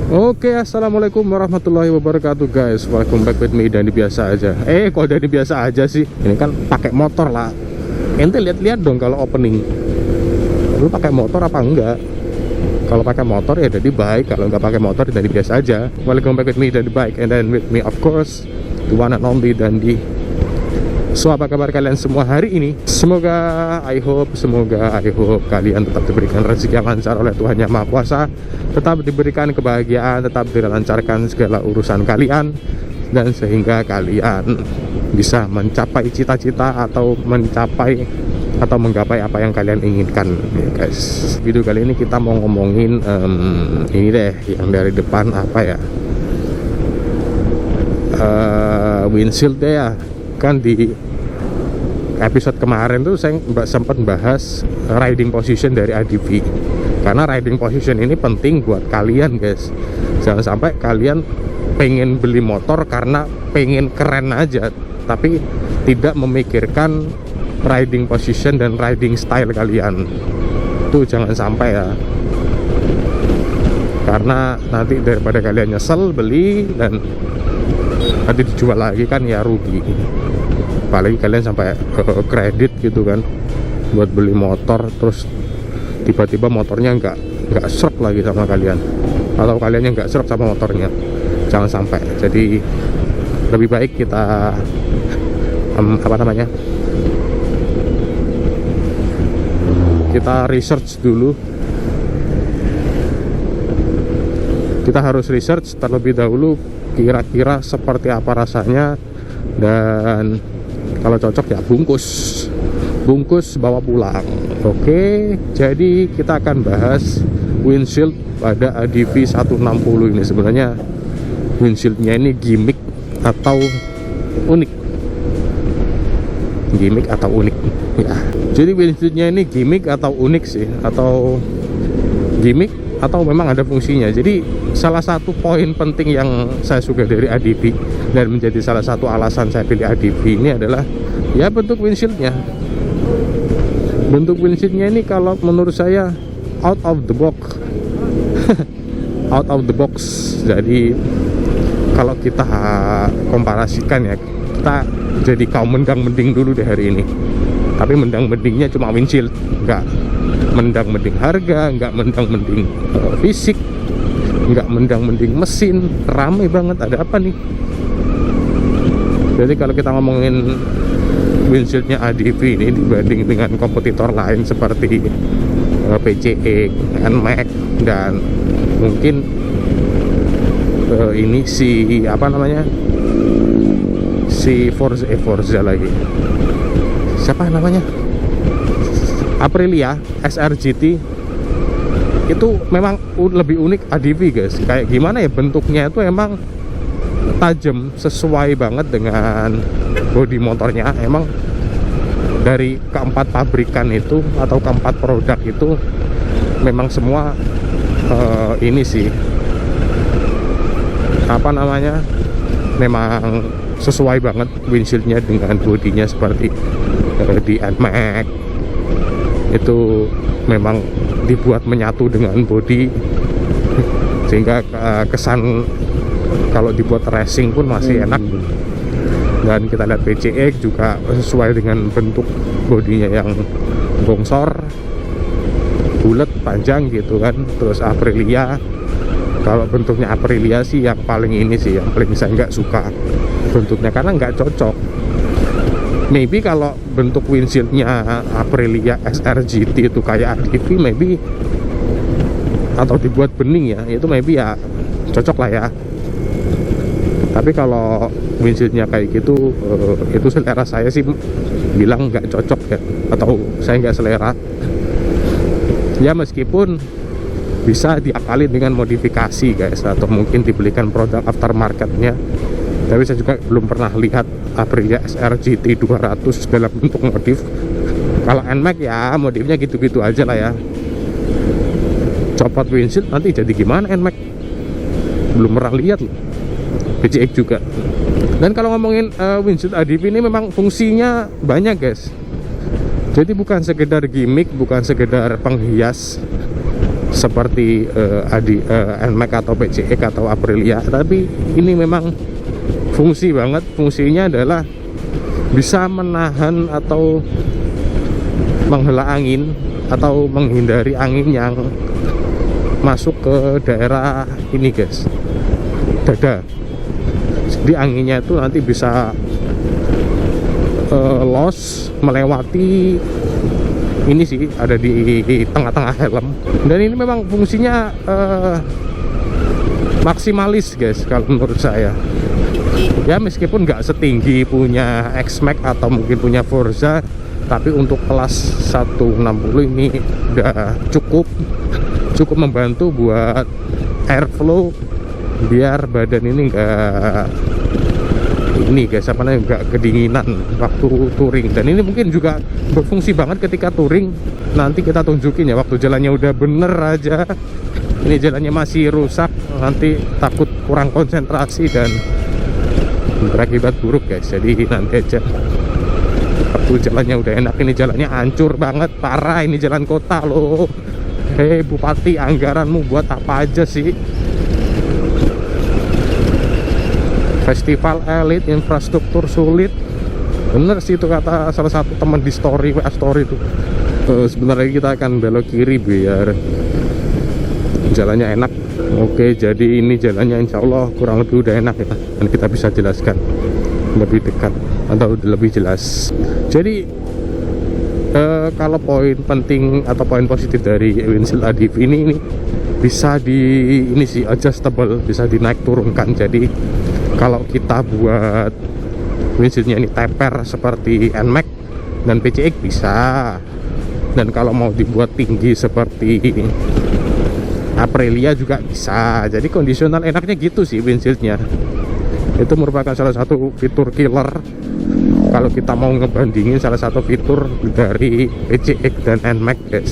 Oke, assalamualaikum warahmatullahi wabarakatuh guys. Welcome back with me Dani biasa aja. Kok Dani biasa aja sih? Ini kan pakai motor lah. Ente lihat-lihat dong kalau opening. Lu pakai motor apa enggak? Kalau pakai motor ya Dani baik, kalau nggak pakai motor Dani biasa aja. Welcome back with me Dani bike, and then with me of course the one and only Dandi. So apa kabar kalian semua hari ini? Semoga I hope kalian tetap diberikan rezeki yang lancar oleh Tuhan Yang Maha Kuasa, tetap diberikan kebahagiaan, tetap dilancarkan segala urusan kalian, dan sehingga kalian bisa mencapai cita-cita atau menggapai apa yang kalian inginkan ya guys. Video kali ini kita mau ngomongin ini deh, yang dari depan apa ya, windshield deh ya. Kan di episode kemarin tuh saya sempat bahas riding position dari ADV, karena riding position ini penting buat kalian guys. Jangan sampai kalian pengen beli motor karena pengen keren aja, tapi tidak memikirkan riding position dan riding style kalian. Tuh jangan sampai ya, karena nanti daripada kalian nyesel beli dan nanti dijual lagi kan ya rugi. Apalagi kalian sampai kredit gitu kan buat beli motor, terus tiba-tiba motornya nggak serp lagi sama kalian, atau kaliannya nggak serp sama motornya. Jangan sampai. Jadi lebih baik kita kita research dulu. Kita harus research terlebih dahulu kira-kira seperti apa rasanya, dan kalau cocok ya bungkus bawa pulang. Oke, jadi kita akan bahas windshield pada ADV 160 ini. Sebenarnya windshieldnya ini gimmick atau unik? Gimmick atau unik ya. Jadi windshieldnya ini gimmick atau unik sih, atau gimmick atau memang ada fungsinya. Jadi salah satu poin penting yang saya suka dari ADV dan menjadi salah satu alasan saya pilih ADV ini adalah ya bentuk windshieldnya. Bentuk windshieldnya ini kalau menurut saya out of the box. Out of the box. Jadi kalau kita komparasikan ya, kita jadi kaum mendang-mending dulu deh hari ini. Tapi mendang-mendingnya cuma windshield, nggak mendang-mending harga, nggak mendang-mending fisik, nggak mendang-mending mesin. Rame banget, ada apa nih? Jadi kalau kita ngomongin windshieldnya ADV ini dibanding dengan kompetitor lain seperti PCE, NMAX, dan mungkin ini si Forza lagi, siapa namanya, Aprilia SRGT, itu memang lebih unik ADV guys. Kayak gimana ya, bentuknya itu emang tajam, sesuai banget dengan bodi motornya. Emang dari keempat pabrikan itu atau keempat produk itu memang semua ini sih memang sesuai banget windshieldnya dengan bodinya. Seperti di NMAX itu memang dibuat menyatu dengan bodi, sehingga kesan kalau dibuat racing pun masih enak. Dan kita lihat PCX juga sesuai dengan bentuk bodinya yang bongsor, bulat, panjang gitu kan. Terus Aprilia, kalau bentuknya Aprilia sih yang paling ini sih, yang paling saya nggak suka bentuknya karena nggak cocok. Maybe kalau bentuk windshieldnya Aprilia SRGT itu kayak ADV maybe, atau dibuat bening ya, itu maybe ya cocok lah ya. Tapi kalau windshieldnya kayak gitu, itu selera saya sih bilang nggak cocok ya, atau saya nggak selera ya. Meskipun bisa diakalin dengan modifikasi guys, atau mungkin dibelikan produk aftermarketnya, tapi saya juga belum pernah lihat Aprilia SRGT 200 dalam bentuk modif. Kalau NMAX ya modifnya gitu-gitu aja lah ya. Copot windshield nanti jadi gimana NMAX, belum pernah lihat loh. PCX juga. Dan kalau ngomongin windshield ADV ini memang fungsinya banyak guys. Jadi bukan sekedar gimmick, bukan sekedar penghias, seperti NMAX atau PCX atau Aprilia, tapi ini memang fungsi banget. Fungsinya adalah bisa menahan atau menghela angin atau menghindari angin yang masuk ke daerah ini guys, dada. Jadi anginnya itu nanti bisa loss melewati ini sih, ada di tengah-tengah helm. Dan ini memang fungsinya maksimalis guys kalau menurut saya. Ya meskipun nggak setinggi punya X-Max atau mungkin punya Forza, tapi untuk kelas 160 ini udah cukup membantu buat airflow, biar badan ini nggak kedinginan waktu touring. Dan ini mungkin juga berfungsi banget ketika touring. Nanti kita tunjukin ya, waktu jalannya udah bener aja, ini jalannya masih rusak, nanti takut kurang konsentrasi dan berakibat buruk guys. Jadi nanti aja waktu jalannya udah enak. Ini jalannya hancur banget, parah. Ini jalan kota loh. Hei Bupati, anggaranmu buat apa aja sih? Festival elit, infrastruktur sulit. Bener sih itu kata salah satu teman di story, WA story itu. Sebentar lagi kita akan belok kiri biar jalannya enak. Oke, jadi ini jalannya insya Allah kurang lebih udah enak ya, dan kita bisa jelaskan lebih dekat atau lebih jelas. Jadi kalau poin penting atau poin positif dari windshield ADV ini bisa ini sih adjustable, bisa dinaik turunkan. Jadi kalau kita buat windshieldnya ini taper seperti NMAX dan PCX bisa, dan kalau mau dibuat tinggi seperti Aprilia juga bisa. Jadi kondisional enaknya gitu sih windshieldnya. Itu merupakan salah satu fitur killer kalau kita mau ngebandingin salah satu fitur dari PCX dan NMAX guys,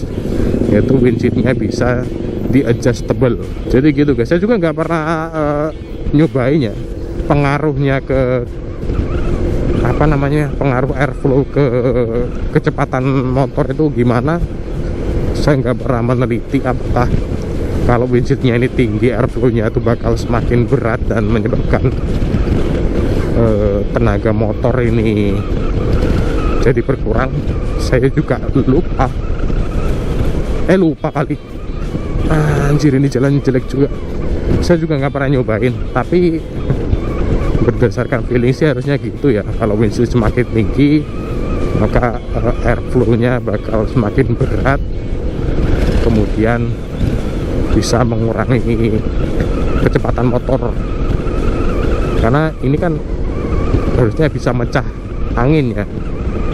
yaitu windshieldnya bisa di adjustable. Jadi gitu guys. Saya juga nggak pernah nyobainnya, pengaruhnya ke pengaruh airflow ke kecepatan motor itu gimana. Saya nggak pernah meneliti apakah kalau windshieldnya ini tinggi, airflow-nya itu bakal semakin berat dan menyebabkan tenaga motor ini jadi berkurang. Saya juga lupa kali. Anjir, ini jalan jelek juga. Saya juga nggak pernah nyobain, tapi berdasarkan feeling sih harusnya gitu ya. Kalau windshield semakin tinggi, maka airflow-nya bakal semakin berat, kemudian bisa mengurangi kecepatan motor. Karena ini kan harusnya bisa mecah angin ya.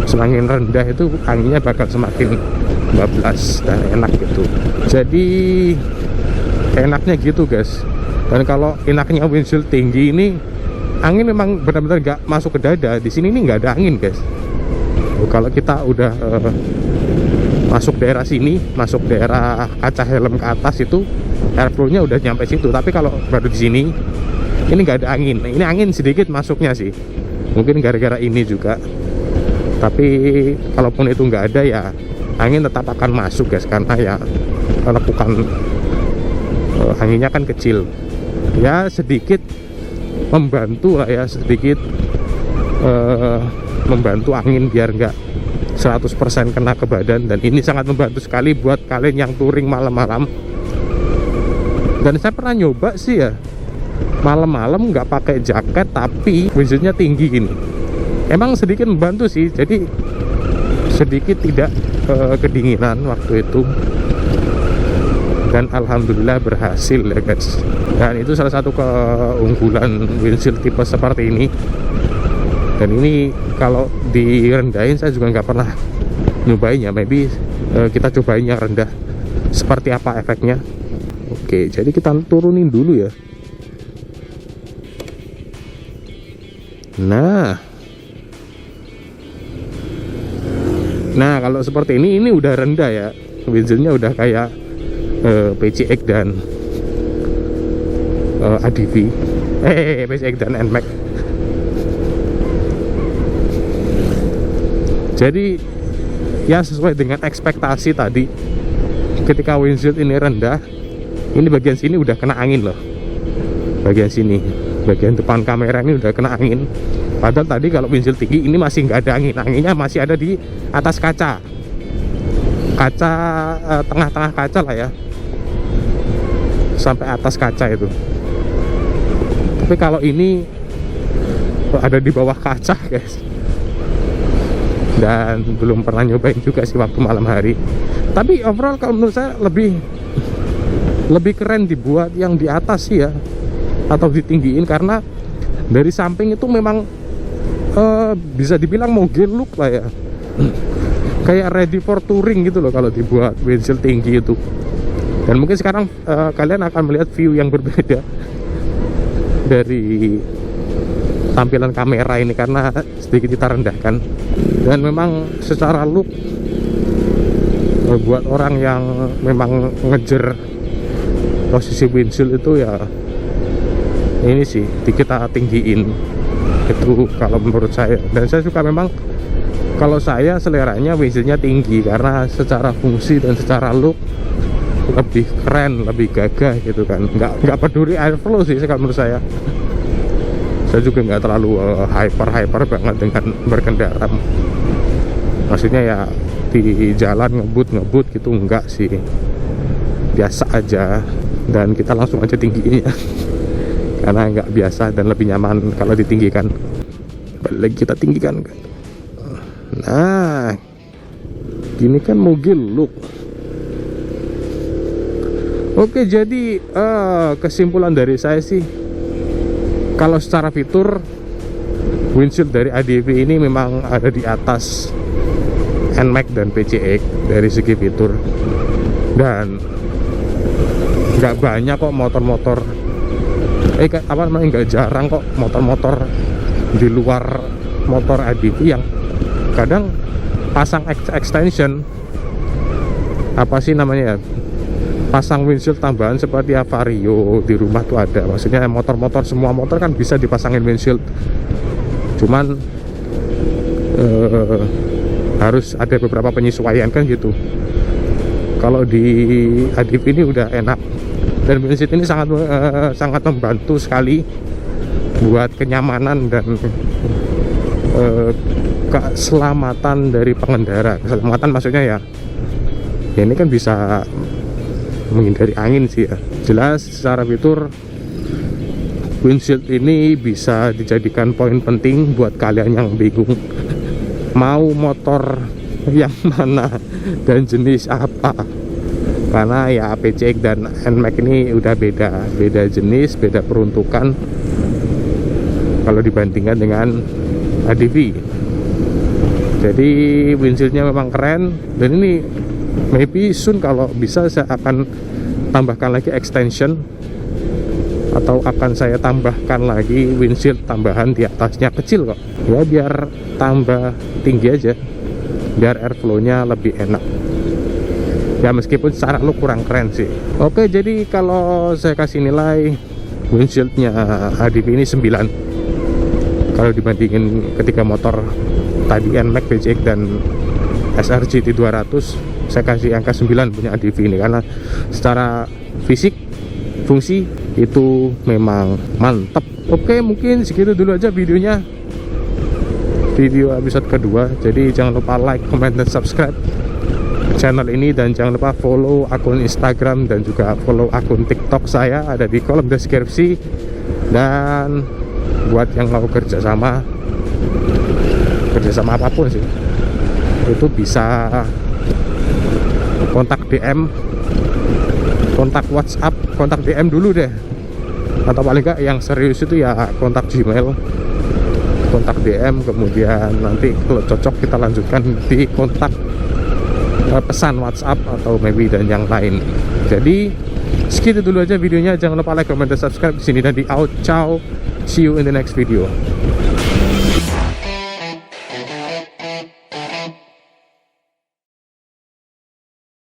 Semakin rendah itu anginnya bakal semakin bablas dan enak gitu. Jadi enaknya gitu guys. Dan kalau enaknya windshield tinggi ini, angin memang benar-benar nggak masuk ke dada. Di sini ini nggak ada angin guys. Kalau kita udah masuk daerah sini, masuk daerah kaca helm ke atas, itu airflow-nya udah nyampe situ. Tapi kalau baru di sini, ini nggak ada angin. Ini angin sedikit masuknya sih, mungkin gara-gara ini juga. Tapi kalaupun itu nggak ada ya, angin tetap akan masuk guys, karena ya lekukan anginnya kan kecil. Ya sedikit membantu lah ya, sedikit membantu angin biar nggak 100% kena ke badan. Dan ini sangat membantu sekali buat kalian yang touring malam-malam. Dan saya pernah nyoba sih ya, malam-malam nggak pakai jaket tapi windshieldnya tinggi gini. Emang sedikit membantu sih, jadi sedikit tidak kedinginan waktu itu. Dan alhamdulillah berhasil ya guys. Dan itu salah satu keunggulan windshield tipe seperti ini. Dan ini kalau direndahin saya juga nggak pernah nyobainnya. Maybe kita cobain yang rendah seperti apa efeknya. Oke, jadi kita turunin dulu ya. Nah kalau seperti ini udah rendah ya. Windshieldnya udah kayak PCX dan ADV, PCX dan NMAX. Jadi ya sesuai dengan ekspektasi tadi. ketika windshield ini rendah, ini bagian sini udah kena angin loh. Bagian sini, bagian depan kamera ini udah kena angin. Padahal tadi kalau windshield tinggi ini masih nggak ada angin. Anginnya masih ada di atas kaca. Kaca, tengah-tengah kaca lah ya, sampai atas kaca itu. Tapi kalau ini ada di bawah kaca guys. Dan belum pernah nyobain juga sih waktu malam hari. Tapi overall kalau menurut saya lebih keren dibuat yang di atas sih ya, atau ditinggiin, karena dari samping itu memang bisa dibilang mogil look lah ya. Kayak ready for touring gitu loh kalau dibuat windshield tinggi itu. Dan mungkin sekarang kalian akan melihat view yang berbeda dari tampilan kamera ini karena sedikit kita rendahkan. Dan memang secara look buat orang yang memang ngejar posisi windshield itu ya, ini sih kita tinggiin itu kalau menurut saya. Dan saya suka memang, kalau saya seleranya windshield-nya tinggi karena secara fungsi dan secara look lebih keren, lebih gagah gitu kan. Nggak peduli airflow sih kalau menurut saya. Saya juga nggak terlalu hyper banget dengan berkendara. Maksudnya ya di jalan ngebut gitu enggak sih, biasa aja. Dan kita langsung aja tingginya karena nggak biasa dan lebih nyaman kalau ditinggikan. Balik lagi kita tinggikan. Nah, gini kan mogil look. Oke, jadi kesimpulan dari saya sih, kalau secara fitur windshield dari ADV ini memang ada di atas NMAX dan PCX dari segi fitur. Dan nggak banyak kok motor-motor, nggak jarang kok motor-motor di luar motor ADV yang kadang pasang extension, apa sih namanya ya, pasang windshield tambahan seperti Vario di rumah tuh ada. Maksudnya motor-motor, semua motor kan bisa dipasangin windshield, cuman harus ada beberapa penyesuaian kan gitu. Kalau di ADV ini udah enak, dan windshield ini sangat membantu sekali buat kenyamanan dan keselamatan dari pengendara. Keselamatan maksudnya ya ini kan bisa menghindari angin sih ya. Jelas secara fitur windshield ini bisa dijadikan poin penting buat kalian yang bingung mau motor yang mana dan jenis apa, karena ya PCX dan NMAX ini udah beda jenis, beda peruntukan kalau dibandingkan dengan ADV. Jadi windshieldnya memang keren, dan ini maybe soon kalau bisa saya akan tambahkan lagi extension, atau akan saya tambahkan lagi windshield tambahan di atasnya, kecil kok ya, biar tambah tinggi aja, biar airflow-nya lebih enak ya, meskipun secara look kurang keren sih. Oke, jadi kalau saya kasih nilai windshieldnya ADV ini 9 kalau dibandingin ketiga motor tadi, NMAX, PCX dan SRGT 200, saya kasih angka 9 punya ADV ini, karena secara fisik, fungsi itu memang mantap. Oke, mungkin segitu dulu aja videonya, video episode kedua. Jadi jangan lupa like, comment, dan subscribe channel ini, dan jangan lupa follow akun Instagram dan juga follow akun TikTok saya, ada di kolom deskripsi. Dan buat yang mau kerjasama apapun sih, itu bisa kontak DM, kontak WhatsApp, kontak DM dulu deh, atau paling enggak yang serius itu ya kontak Gmail, kontak DM, kemudian nanti kalau cocok kita lanjutkan di kontak pesan WhatsApp atau maybe dan yang lain. Jadi segitu dulu aja videonya, jangan lupa like, comment, dan subscribe di sini dan di out. Ciao, see you in the next video.